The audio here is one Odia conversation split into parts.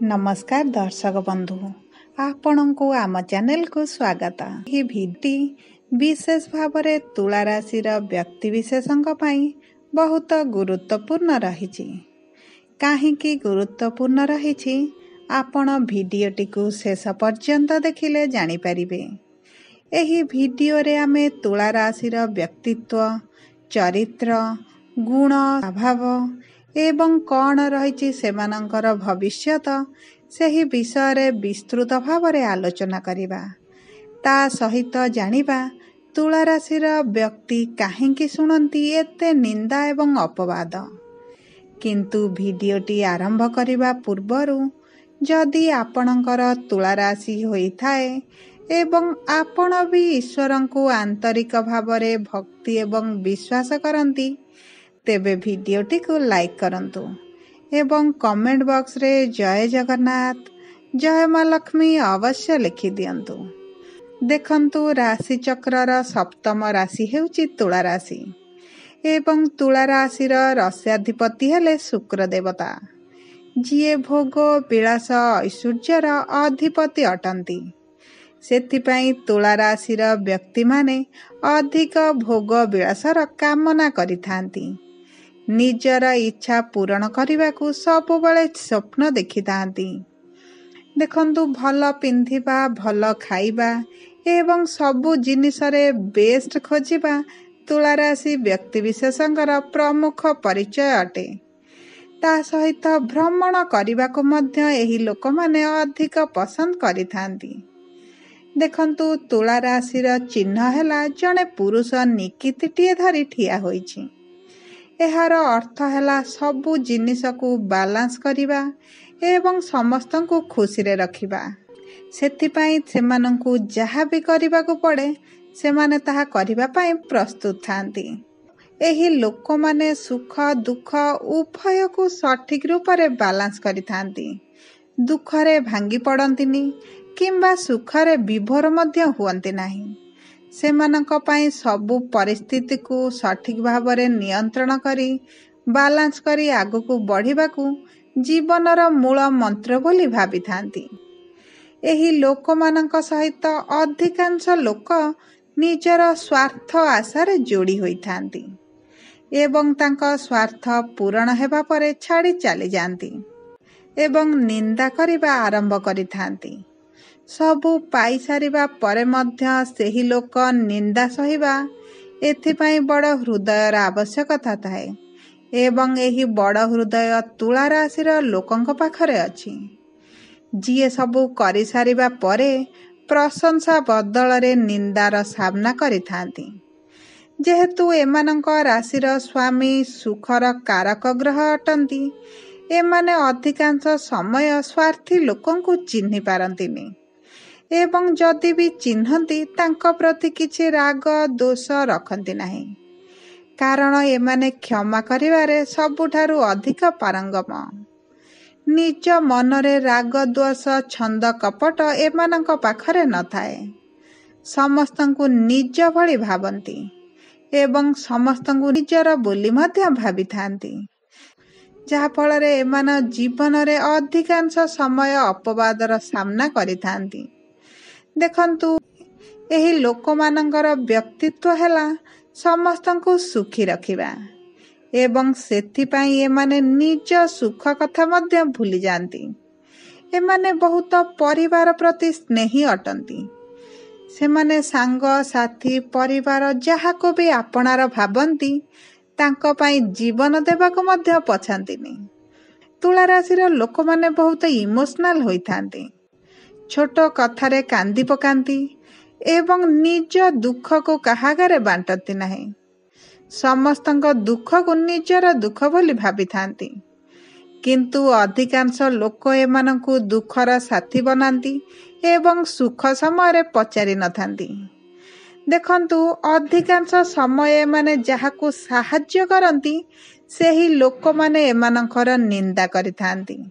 नमस्कार दर्शक बंधु आपण को आम चैनल को स्वागत। यह भिडियो विशेष भाव में तुला राशि व्यक्ति विशेषों बहुत गुरुत्वपूर्ण रही। कहीं गुरुत्वपूर्ण रही आपण भिडियोटी को शेष पर्यंत देखिले जानीपारे। यही भिडियो रे आमे तुला राशि व्यक्तित्व, चरित्र, गुण, अभाव एवं कौन रही सेमानंकर भविष्यत सही विषय विस्तृत भाव में आलोचना करिबा। ता सहित जानिबा तुला राशि व्यक्ति काहेकि शुणती एते निंदा एवं अपवाद। किंतु भिडियोटी आरंभ करिबा पूर्वरु जदि आपणकर तुला राशि होइथाए एवं आपण भी ईश्वर को आंतरिक भाव में भक्ति एवं विश्वास करती तेबे भिडियोटी को लाइक करंतु एवं कमेंट बॉक्स रे जय जगन्नाथ, जय माँ लक्ष्मी अवश्य लिखि दियंतु। देखंतु राशि चक्रर सप्तम राशि हेउची तुला राशि एवं तुला राशिर रस्याधिपति हेले शुक्र देवता, जिए भोग विलास ऐश्वर्यर अधिपति अटंती। सेथिपाई तुला राशिर व्यक्ति माने अधिक भोग विलासर कामना करिथांती। निजर इच्छा पूरण करने को सबुबले स्वप्न देखि थांती। देखंतु भल पिंधिबा, भल खाइबा एवं सबु जिनिसरे बेस्ट खोजिबा तुला राशि व्यक्ति विशेषंकर प्रमुख परिचय अटे। ता सहित भ्रमण करने को मध्य एही लोक माने अधिक पसंद करिथांती। देखंतु तुला राशिर चिन्ह हैला जने पुरुष निकितिटिए धरी ठिया होइछि। एहार अर्थ हैला सबु जिनिस को बालांस करिबा एवं समस्त को खुशी रे रखिबा। सेथिपाई सेमानंकु जहा भी करिबा को पड़े सेमाने ताहा करिबा पाई प्रस्तुत थांती। एही लोक माने सुख दुख उभय को सठिक रूप रे बालांस करिथांती। दुख रे भांगी पड़ंतिनी किंबा सुखरे विभोर मध्य हुअन्ति नाही। सेमानंक पाई सबु परिस्थिति को सठिक भाव में नियंत्रण करी बालांस करी आगु को बढ़िबा को जीवनर मूल मंत्र बोली भाबी थांती। एही लोक मानंक सहित अधिकांश लोक निजर स्वार्थ आशारे जोड़ी होई थांती एवं तांका स्वार्थ पूरण हेबा परे छाड़ी चली जांती एवं निंदा करिबा आरंभ करि थांती। सबु पाई सारिबा परे मध्य सेही लोक निंदा सहिबा एथिपाई बड़ हृदयर आवश्यकता थाए एवं एही बड़ हृदय तुला राशिर लोकंक पाखरे अछि। जिए सबु करि सारिबा परे प्रशंसा बदल रे निंदार सामना करिथांती। जेहेतु एमानंक राशिर स्वामी सुखर कारक ग्रह अटंती, एमाने अधिकांश समय स्वार्थी लोकंकु चिन्हि पारंतिनी एवं जदि भी चिन्हती तांको प्रति किछि राग दोष रखती नहीं। कारण एमाने क्षमा करिवारे सबुठारु अधिक पारंगम। निज मनरे राग दोष छंद कपट एमानंक पाखरे न थाए। समस्तंकु निज भली भावंती एवं समस्तंकु निजर बोली मध्य भाबी थांती, जहा फल रे एमान जीवन रे अधिकांश समय अपवादर सामना करिथांती। देखंतु एही लोक मानंकर व्यक्तित्व हैला समस्तंकु सुखी रखिबा एवं सेथिपाई एमाने निज सुख कथा मध्य भूली जांती। एमाने बहुत परिवार प्रति स्नेही अटंती। सेमाने सांग साथी परिवार जहा को भी आपनार भाबंती तांको पाई जीवन देबा को मध्य पछांतीनी। तुला राशिर लोक माने बहुत इमोशनल होई थांती। छोट कथारे कांदी पकांती एवं निज दुख को काहागारे बांटती नहीं। समस्तंक दुख को निजर दुख बोली भाबी थांती। किंतु अधिकांश लोक एमानंकु दुखर साथी बनांती एवं सुख समय पचारि न थांती। देखंतु अधिकांश समय माने जहाकु साहाय्य करंती सेही लोक माने एमानंकर निंदा करिथांती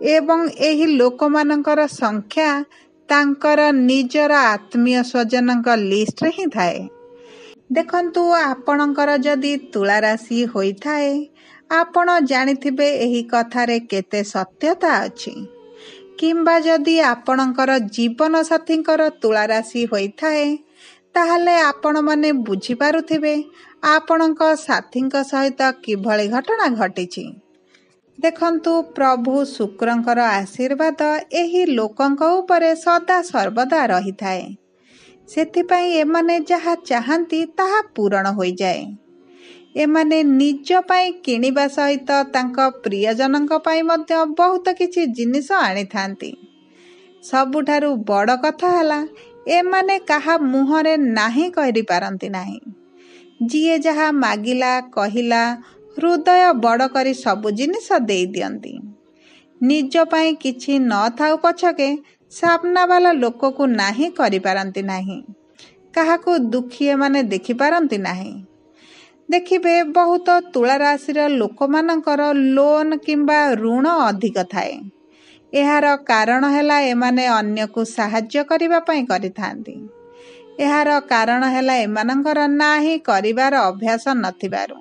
एवं एही लोक मानंकर संख्या तांकर निजर आत्मीय स्वजनक लिस्ट रे ही थाए। देखंतु आपणकर जदि तुला राशि होई थाए आपण जानिथिबे एही कथारे केते सत्यता अछि। କିମ୍ବା ଯଦି ଆପଣଙ୍କର ଜୀବନ ସାଥୀଙ୍କର ତୁଳା ରାଶି ହୋଇଥାଏ ତାହେଲେ ଆପଣମାନେ ବୁଝିପାରୁଥିବେ ଆପଣଙ୍କ ସାଥୀଙ୍କ ସହିତ କିଭଳି ଘଟଣା ଘଟିଛି। ଦେଖନ୍ତୁ, ପ୍ରଭୁ ଶୁକ୍ରଙ୍କର ଆଶୀର୍ବାଦ ଏହି ଲୋକଙ୍କ ଉପରେ ସଦା ସର୍ବଦା ରହିଥାଏ। ସେଥିପାଇଁ ଏମାନେ ଯାହା ଚାହାନ୍ତି ତାହା ପୂରଣ ହୋଇଯାଏ। ଏମାନେ ନିଜ ପାଇଁ କିଣିବା ସହିତ ତାଙ୍କ ପ୍ରିୟଜନଙ୍କ ପାଇଁ ମଧ୍ୟ ବହୁତ କିଛି ଜିନିଷ ଆଣିଥାନ୍ତି। ସବୁଠାରୁ ବଡ଼ କଥା ହେଲା ଏମାନେ କାହା ମୁହଁରେ ନାହିଁ କରିପାରନ୍ତି ନାହିଁ। ଯିଏ ଯାହା ମାଗିଲା କହିଲା ହୃଦୟ ବଡ଼ କରି ସବୁ ଜିନିଷ ଦେଇ ଦିଅନ୍ତି। ନିଜ ପାଇଁ କିଛି ନଥାଉ ପଛକେ ସାମ୍ନାବାଲା ଲୋକକୁ ନାହିଁ କରିପାରନ୍ତି ନାହିଁ। କାହାକୁ ଦୁଃଖୀ ଏମାନେ ଦେଖିପାରନ୍ତି ନାହିଁ। ଦେଖିବେ, ବହୁତ ତୁଳା ରାଶିର ଲୋକମାନଙ୍କର ଲୋନ୍ କିମ୍ବା ଋଣ ଅଧିକ ଥାଏ। ଏହାର କାରଣ ହେଲା ଏମାନେ ଅନ୍ୟକୁ ସାହାଯ୍ୟ କରିବା ପାଇଁ କରିଥାନ୍ତି। ଏହାର କାରଣ ହେଲା ଏମାନଙ୍କର ନାହିଁ କରିବାର ଅଭ୍ୟାସ ନଥିବାରୁ।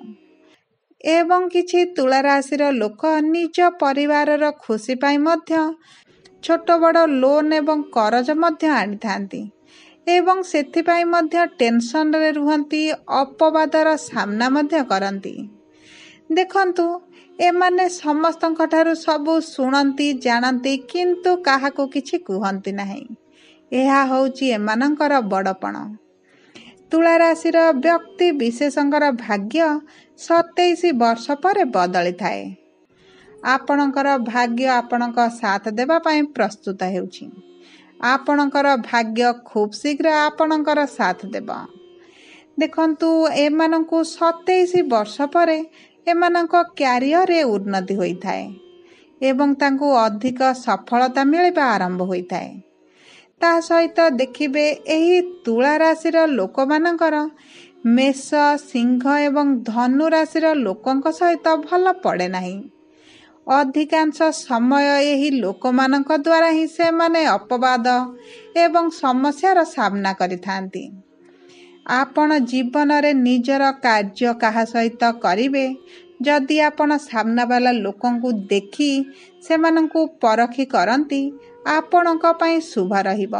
ଏବଂ କିଛି ତୁଳା ରାଶିର ଲୋକ ନିଜ ପରିବାରର ଖୁସି ପାଇଁ ମଧ୍ୟ ଛୋଟ ବଡ଼ ଲୋନ୍ ଏବଂ କରଜ ମଧ୍ୟ ଆଣିଥାନ୍ତି ଏବଂ ସେଥିପାଇଁ ମଧ୍ୟ ଟେନସନରେ ରୁହନ୍ତି, ଅପବାଦର ସାମ୍ନା ମଧ୍ୟ କରନ୍ତି। ଦେଖନ୍ତୁ, ଏମାନେ ସମସ୍ତଙ୍କ ଠାରୁ ସବୁ ଶୁଣନ୍ତି, ଜାଣନ୍ତି, କିନ୍ତୁ କାହାକୁ କିଛି କୁହନ୍ତି ନାହିଁ। ଏହା ହେଉଛି ଏମାନଙ୍କର ବଡ଼ପଣ। ତୁଳା ରାଶିର ବ୍ୟକ୍ତି ବିଶେଷଙ୍କର ଭାଗ୍ୟ 27 ବର୍ଷ ପରେ ବଦଳିଥାଏ। ଆପଣଙ୍କର ଭାଗ୍ୟ ଆପଣଙ୍କ ସାଥ ଦେବା ପାଇଁ ପ୍ରସ୍ତୁତ ହେଉଛି। ଆପଣଙ୍କର ଭାଗ୍ୟ ଖୁବ୍ ଶୀଘ୍ର ଆପଣଙ୍କର ସାଥ ଦେବ। ଦେଖନ୍ତୁ, ଏମାନଙ୍କୁ 27 ବର୍ଷ ପରେ ଏମାନଙ୍କ କ୍ୟାରିୟରରେ ଉନ୍ନତି ହୋଇଥାଏ ଏବଂ ତାଙ୍କୁ ଅଧିକ ସଫଳତା ମିଳିବା ଆରମ୍ଭ ହୋଇଥାଏ। ତା ସହିତ ଦେଖିବେ, ଏହି ତୁଳା ରାଶିର ଲୋକମାନଙ୍କର ମେଷ, ସିଂହ ଏବଂ ଧନୁ ରାଶିର ଲୋକଙ୍କ ସହିତ ଭଲ ପଡ଼େ ନାହିଁ। ଅଧିକାଂଶ ସମୟ ଏହି ଲୋକମାନଙ୍କ ଦ୍ୱାରା ହିଁ ସେମାନେ ଅପବାଦ ଏବଂ ସମସ୍ୟାର ସାମ୍ନା କରିଥାନ୍ତି। ଆପଣ ଜୀବନରେ ନିଜର କାର୍ଯ୍ୟ କାହା ସହିତ କରିବେ, ଯଦି ଆପଣ ସାମ୍ନାବାଲା ଲୋକଙ୍କୁ ଦେଖି ସେମାନଙ୍କୁ ପରଖି କରନ୍ତି, ଆପଣଙ୍କ ପାଇଁ ଶୁଭ ରହିବ।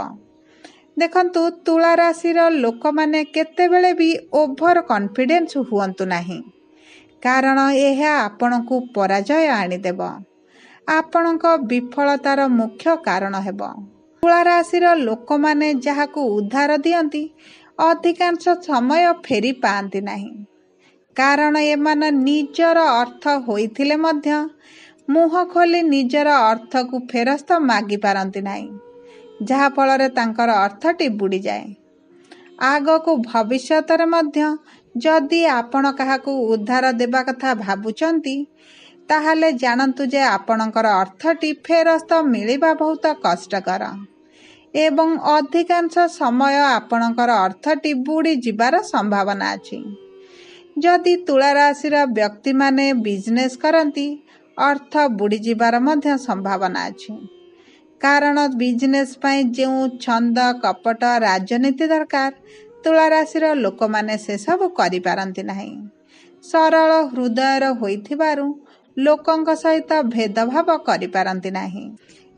ଦେଖନ୍ତୁ, ତୁଳା ରାଶିର ଲୋକମାନେ କେତେବେଳେ ବି ଓଭର କନଫିଡେନ୍ସ ହୁଅନ୍ତୁ ନାହିଁ, କାରଣ ଏହା ଆପଣଙ୍କୁ ପରାଜୟ ଆଣିଦେବ। ଆପଣଙ୍କ ବିଫଳତାର ମୁଖ୍ୟ କାରଣ ହେବ। ତୁଳା ରାଶିର ଲୋକମାନେ ଯାହାକୁ ଉଦ୍ଧାର ଦିଅନ୍ତି ଅଧିକାଂଶ ସମୟ ଫେରି ପାଆନ୍ତି ନାହିଁ, କାରଣ ଏମାନେ ନିଜର ଅର୍ଥ ହୋଇଥିଲେ ମଧ୍ୟ ମୁହଁ ଖୋଲି ନିଜର ଅର୍ଥକୁ ଫେରସ୍ତ ମାଗିପାରନ୍ତି ନାହିଁ, ଯାହାଫଳରେ ତାଙ୍କର ଅର୍ଥଟି ବୁଡ଼ିଯାଏ। ଆଗକୁ ଭବିଷ୍ୟତରେ ମଧ୍ୟ ଯଦି ଆପଣ କାହାକୁ ଉଦ୍ଧାର ଦେବା କଥା ଭାବୁଛନ୍ତି, ତାହେଲେ ଜାଣନ୍ତୁ ଯେ ଆପଣଙ୍କର ଅର୍ଥଟି ଫେରସ୍ତ ମିଳିବା ବହୁତ କଷ୍ଟକର ଏବଂ ଅଧିକାଂଶ ସମୟ ଆପଣଙ୍କର ଅର୍ଥଟି ବୁଡ଼ିଯିବାର ସମ୍ଭାବନା ଅଛି। ଯଦି ତୁଳା ରାଶିର ବ୍ୟକ୍ତିମାନେ ବିଜନେସ୍ କରନ୍ତି, ଅର୍ଥ ବୁଡ଼ିଯିବାର ମଧ୍ୟ ସମ୍ଭାବନା ଅଛି, କାରଣ ବିଜନେସ୍ ପାଇଁ ଯେଉଁ ଛନ୍ଦ, କପଟ, ରାଜନୀତି ଦରକାର, ତୁଳା ରାଶିର ଲୋକମାନେ ସେସବୁ କରିପାରନ୍ତି ନାହିଁ। ସରଳ ହୃଦୟର ହୋଇଥିବାରୁ ଲୋକଙ୍କ ସହିତ ଭେଦଭାବ କରିପାରନ୍ତି ନାହିଁ।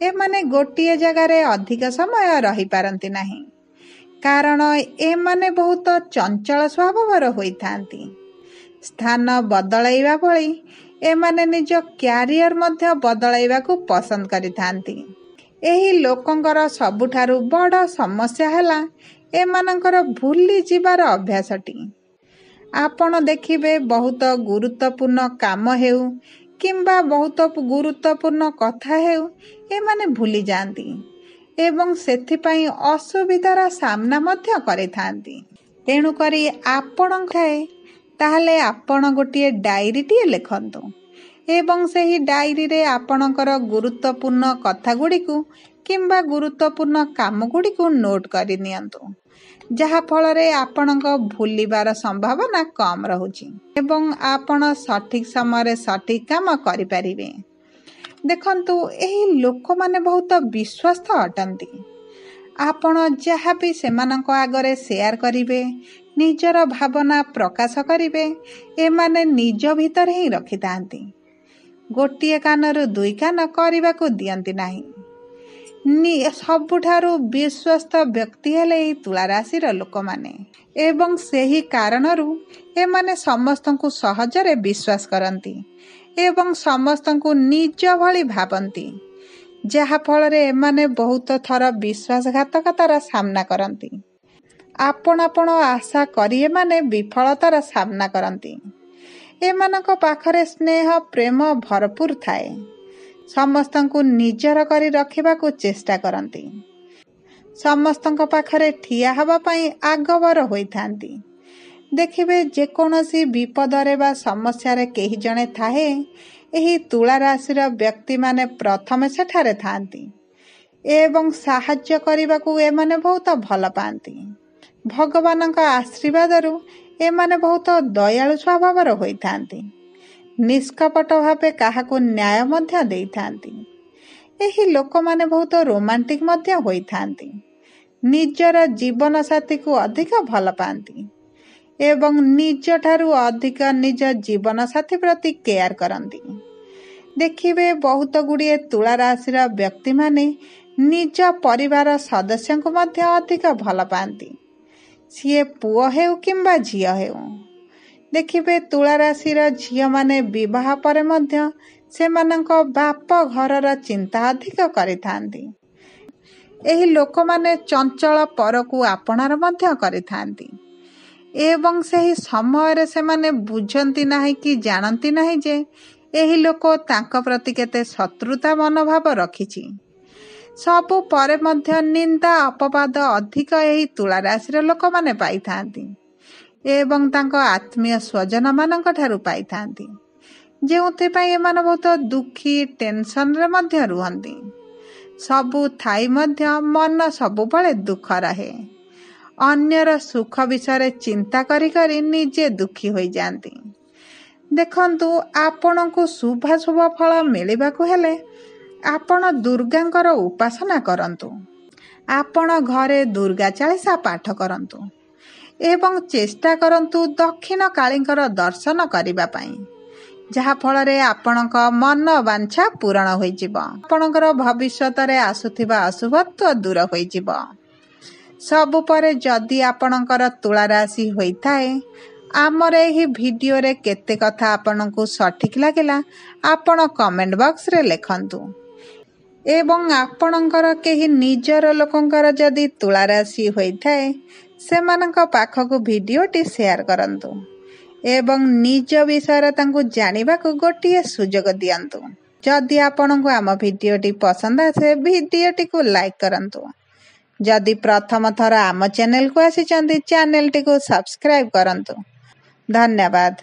ଏମାନେ ଗୋଟିଏ ଜାଗାରେ ଅଧିକ ସମୟ ରହିପାରନ୍ତି ନାହିଁ, କାରଣ ଏମାନେ ବହୁତ ଚଞ୍ଚଳ ସ୍ୱଭାବର ହୋଇଥାନ୍ତି। ସ୍ଥାନ ବଦଳାଇବା ଭଳି ଏମାନେ ନିଜ କ୍ୟାରିୟର ମଧ୍ୟ ବଦଳାଇବାକୁ ପସନ୍ଦ କରିଥାନ୍ତି। ଏହି ଲୋକଙ୍କର ସବୁଠାରୁ ବଡ଼ ସମସ୍ୟା ହେଲା ଏମାନଙ୍କର ଭୁଲି ଯିବାର ଅଭ୍ୟାସଟି। ଆପଣ ଦେଖିବେ, ବହୁତ ଗୁରୁତ୍ୱପୂର୍ଣ୍ଣ କାମ ହେଉ କିମ୍ବା ବହୁତ ଗୁରୁତ୍ୱପୂର୍ଣ୍ଣ କଥା ହେଉ, ଏମାନେ ଭୁଲି ଯାଆନ୍ତି ଏବଂ ସେଥିପାଇଁ ଅସୁବିଧାର ସାମ୍ନା ମଧ୍ୟ କରିଥାନ୍ତି। ତେଣୁକରି ତାହେଲେ ଆପଣ ଗୋଟିଏ ଡାଏରୀଟିଏ ଲେଖନ୍ତୁ ଏବଂ ସେହି ଡାଏରୀରେ ଆପଣଙ୍କର ଗୁରୁତ୍ୱପୂର୍ଣ୍ଣ କଥାଗୁଡ଼ିକୁ କିମ୍ବା ଗୁରୁତ୍ୱପୂର୍ଣ୍ଣ କାମଗୁଡ଼ିକୁ ନୋଟ୍ କରି ନିଅନ୍ତୁ, ଯାହାଫଳରେ ଆପଣଙ୍କ ଭୁଲିବାର ସମ୍ଭାବନା କମ୍ ରହୁଛି ଏବଂ ଆପଣ ସଠିକ୍ ସମୟରେ ସଠିକ୍ କାମ କରିପାରିବେ। ଦେଖନ୍ତୁ, ଏହି ଲୋକମାନେ ବହୁତ ବିଶ୍ୱସ୍ତ ଅଟନ୍ତି। ଆପଣ ଯାହା ବି ସେମାନଙ୍କ ଆଗରେ ସେୟାର କରିବେ, ନିଜର ଭାବନା ପ୍ରକାଶ କରିବେ, ଏମାନେ ନିଜ ଭିତରେ ହିଁ ରଖିଥାନ୍ତି। ଗୋଟିଏ କାନରୁ ଦୁଇ କାନ କରିବାକୁ ଦିଅନ୍ତି ନାହିଁ। ସବୁଠାରୁ ବିଶ୍ୱସ୍ତ ବ୍ୟକ୍ତି ହେଲେ ଏହି ତୁଳା ରାଶିର ଲୋକମାନେ ଏବଂ ସେହି କାରଣରୁ ଏମାନେ ସମସ୍ତଙ୍କୁ ସହଜରେ ବିଶ୍ୱାସ କରନ୍ତି ଏବଂ ସମସ୍ତଙ୍କୁ ନିଜ ଭଳି ଭାବନ୍ତି, ଯାହାଫଳରେ ଏମାନେ ବହୁତ ଥର ବିଶ୍ୱାସଘାତକତାର ସାମ୍ନା କରନ୍ତି। ଆପଣ ଆଶା କରି ଏମାନେ ବିଫଳତାର ସାମ୍ନା କରନ୍ତି। ଏମାନଙ୍କ ପାଖରେ ସ୍ନେହ ପ୍ରେମ ଭରପୁର ଥାଏ। ସମସ୍ତଙ୍କୁ ନିଜର କରି ରଖିବାକୁ ଚେଷ୍ଟା କରନ୍ତି। ସମସ୍ତଙ୍କ ପାଖରେ ଠିଆ ହେବା ପାଇଁ ଆଗଭର ହୋଇଥାନ୍ତି। ଦେଖିବେ, ଯେକୌଣସି ବିପଦରେ ବା ସମସ୍ୟାରେ କେହି ଜଣେ ଥାଏ, ଏହି ତୁଳା ରାଶିର ବ୍ୟକ୍ତିମାନେ ପ୍ରଥମେ ସେଠାରେ ଥାନ୍ତି ଏବଂ ସାହାଯ୍ୟ କରିବାକୁ ଏମାନେ ବହୁତ ଭଲ ପାଆନ୍ତି। ଭଗବାନଙ୍କ ଆଶୀର୍ବାଦରୁ ଏମାନେ ବହୁତ ଦୟାଳୁ ସ୍ୱଭାବର ହୋଇଥାନ୍ତି। ନିଷ୍କପଟ ଭାବେ କାହାକୁ ନ୍ୟାୟ ମଧ୍ୟ ଦେଇଥାନ୍ତି। ଏହି ଲୋକମାନେ ବହୁତ ରୋମାଣ୍ଟିକ ମଧ୍ୟ ହୋଇଥାନ୍ତି। ନିଜର ଜୀବନସାଥୀକୁ ଅଧିକ ଭଲ ପାଆନ୍ତି ଏବଂ ନିଜଠାରୁ ଅଧିକ ନିଜ ଜୀବନସାଥୀ ପ୍ରତି କେୟାର କରନ୍ତି। ଦେଖିବେ, ବହୁତ ଗୁଡ଼ିଏ ତୁଳା ରାଶିର ବ୍ୟକ୍ତିମାନେ ନିଜ ପରିବାର ସଦସ୍ୟଙ୍କୁ ମଧ୍ୟ ଅଧିକ ଭଲ ପାଆନ୍ତି, ସିଏ ପୁଅ ହେଉ କିମ୍ବା ଝିଅ ହେଉ। ଦେଖିବେ, ତୁଳା ରାଶିର ଝିଅମାନେ ବିବାହ ପରେ ମଧ୍ୟ ସେମାନଙ୍କ ବାପ ଘରର ଚିନ୍ତା ଅଧିକ କରିଥାନ୍ତି। ଏହି ଲୋକମାନେ ଚଞ୍ଚଳ ପରକୁ ଆପଣାର ମଧ୍ୟ କରିଥାନ୍ତି ଏବଂ ସେହି ସମୟରେ ସେମାନେ ବୁଝନ୍ତି ନାହିଁ କି ଜାଣନ୍ତି ନାହିଁ ଯେ ଏହି ଲୋକ ତାଙ୍କ ପ୍ରତି କେତେ ଶତ୍ରୁତା ମନୋଭାବ ରଖିଛି। ସବୁ ପରେ ମଧ୍ୟ ନିନ୍ଦା ଅପବାଦ ଅଧିକ ଏହି ତୁଳା ରାଶିର ଲୋକମାନେ ପାଇଥାନ୍ତି ଏବଂ ତାଙ୍କ ଆତ୍ମୀୟ ସ୍ୱଜନମାନଙ୍କ ଠାରୁ ପାଇଥାନ୍ତି, ଯେଉଁଥିପାଇଁ ଏମାନେ ବହୁତ ଦୁଃଖୀ ଟେନସନରେ ମଧ୍ୟ ରୁହନ୍ତି। ସବୁ ଥାଇ ମଧ୍ୟ ମନ ସବୁବେଳେ ଦୁଃଖ ରହେ। ଅନ୍ୟର ସୁଖ ବିଷୟରେ ଚିନ୍ତା କରି କରି ନିଜେ ଦୁଃଖୀ ହୋଇଯାଆନ୍ତି। ଦେଖନ୍ତୁ, ଆପଣଙ୍କୁ ଶୁଭାଶୁଭ ଫଳ ମିଳିବାକୁ ହେଲେ ଆପଣ ଦୁର୍ଗାଙ୍କର ଉପାସନା କରନ୍ତୁ। ଆପଣ ଘରେ ଦୁର୍ଗା ଚାଳିଶା ପାଠ କରନ୍ତୁ ଏବଂ ଚେଷ୍ଟା କରନ୍ତୁ ଦକ୍ଷିଣ କାଳୀଙ୍କର ଦର୍ଶନ କରିବା ପାଇଁ, ଯାହାଫଳରେ ଆପଣଙ୍କ ମନ ବାଞ୍ଛା ପୂରଣ ହୋଇଯିବ। ଆପଣଙ୍କର ଭବିଷ୍ୟତରେ ଆସୁଥିବା ଅଶୁଭତ୍ୱ ଦୂର ହୋଇଯିବ। ସବୁ ପରେ ଯଦି ଆପଣଙ୍କର ତୁଳା ରାଶି ହୋଇଥାଏ, ଆମର ଏହି ଭିଡ଼ିଓରେ କେତେ କଥା ଆପଣଙ୍କୁ ସଠିକ୍ ଲାଗିଲା ଆପଣ କମେଣ୍ଟ ବକ୍ସରେ ଲେଖନ୍ତୁ ଏବଂ ଆପଣଙ୍କର କେହି ନିଜର ଲୋକଙ୍କର ଯଦି ତୁଳା ରାଶି ହୋଇଥାଏ, ସେମାନଙ୍କ ପାଖକୁ ଭିଡ଼ିଓଟି ସେୟାର କରନ୍ତୁ ଏବଂ ନିଜ ବିଷୟରେ ତାଙ୍କୁ ଜାଣିବାକୁ ଗୋଟିଏ ସୁଯୋଗ ଦିଅନ୍ତୁ। ଯଦି ଆପଣଙ୍କୁ ଆମ ଭିଡ଼ିଓଟି ପସନ୍ଦ ଆସେ, ଭିଡ଼ିଓଟିକୁ ଲାଇକ୍ କରନ୍ତୁ। ଯଦି ପ୍ରଥମ ଥର ଆମ ଚ୍ୟାନେଲକୁ ଆସିଛନ୍ତି, ଚ୍ୟାନେଲଟିକୁ ସବସ୍କ୍ରାଇବ୍ କରନ୍ତୁ। ଧନ୍ୟବାଦ।